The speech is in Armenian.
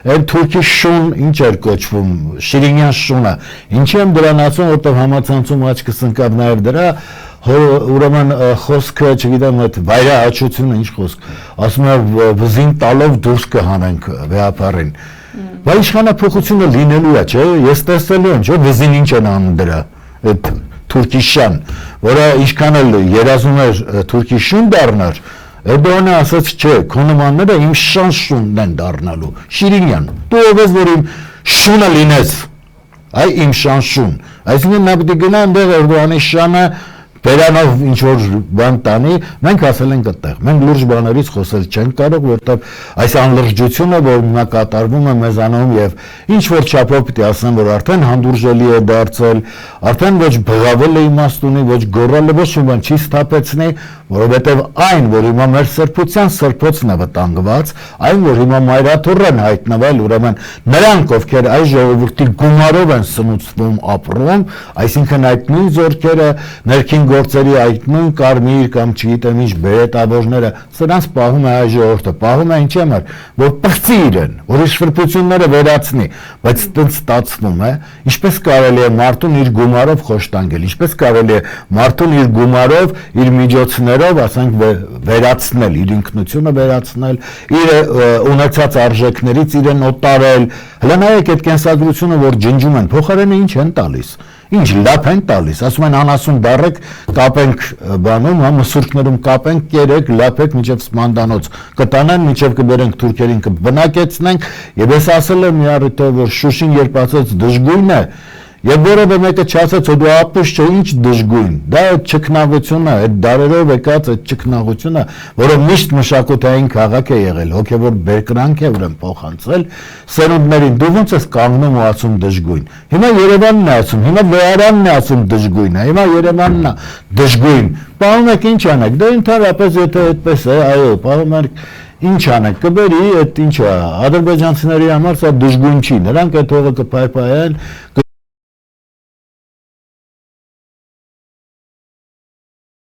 Այդ թուրքի շուն ինչ էր կոչվում, Շիրինյան շունը, ինչի եմ դրան ասում, որտեղ համացանցում աչքս ընկավ նաև դրա, ուրեմն խոսքը, չգիտեմ, այդ վայրահաչությունը ինչ խոսք, ասում է վզին տալով դուրս կհանենք վեհապարին, բայց իշխանափոխությունը լինելու է, չէ, ես տեսելու եմ, չէ, վզին ինչ են անում դրա, այդ թուրքի շան, որը ինչքան էլ երազում էր թուրքի շուն դառնար, Էրդողանը ասաց չէ, քո նմանները իմ շան շունն են դառնալու, Շիրինյան, դու ով ես, որ իմ շունը լինես, այ իմ շան շուն, այսինքն նա պետք է գնա այնտեղ Էրդողանի շանը բերանով ինչ-որ բան տանի, մենք ասել ենք այդտեղ, մենք լուրջ բաներից խոսել չենք կարող, որտեղ այս անլրջությունը, որ նա կատարվում է մեզանում եւ ինչ-որ չափով պիտի ասեմ, որ արդեն հանդուրժելի է դարձել, արդեն ոչ բղավել է իմաստունի, ոչ գոռալը, ոչ ոք չի սթափեցնի, որովհետեւ այն, որ հիմա մեր սրբության սրբոցն է վտանգված, այն, որ հիմա մայրաթոռ են հայտնվել, ուրեմն նրանք, ովքեր այս ժողովրդի գումարով են սնուցվում, ապրում, այսինքն այդ նույն զորքերը ներքին գործերի այդ նույն կարմիր կամ չգիտեմ ինչ բերետավորները, սրանց պահում է այս ժողովուրդը, պահում է ինչի համար, որ պրծի իրեն, որ իր շրբությունները վերացնի, բայց այդպես ստացվում է, ինչպես կարելի է մարդուն իր գումարով խոշտանգել, ինչպես կարելի է մարդուն իր գումարով, իր միջոցներով, ասենք վերացնել, իր ինքնությունը վերացնել, իր ունեցած արժեքներից իրեն օտարել, հələ նայեք այդ կենսագրությունը, որ ջնջում են, փոխարենը ինչ են տալիս, ինչ լապ են տալիս, ասում են անասուն դառեք, կապենք բանում, մսուրկներում կապենք, կերեք, լապեք մինչև սպանդանոց, կտանեն մինչև կբերենք թուրքերին կբնակեցնենք, եւ ես ասել եմ մի առիթով, որ Շուշին երբ ասեց դժգույն է, Եվ որևէ մեկը չասեց, որ դու ապուշ չէ, ինչ դժգույն, դա այդ ճգնաղությունը, այդ դարերով եկած այդ ճգնաղությունը, որը միշտ մշակութային քաղաք է եղել, հոգևոր բերկրանք է ուրեմն փոխանցել սերունդներին, դու ոնց ես կանգնում ու ասում դժգույն։ Հիմա Երևանն է ասում, հիմա Վեարանն է ասում դժգույն է, հիմա Երևանն է դժգույն։ Պահում եք ինչ անեք, դա ընդհանրապես եթե այդպես է, այո, պահում եք ինչ անեք, կբերի այդ ինչը, ադրբեջանցիների համար սա դժգույն չի, նրանք այդ հողը կփայփայեն,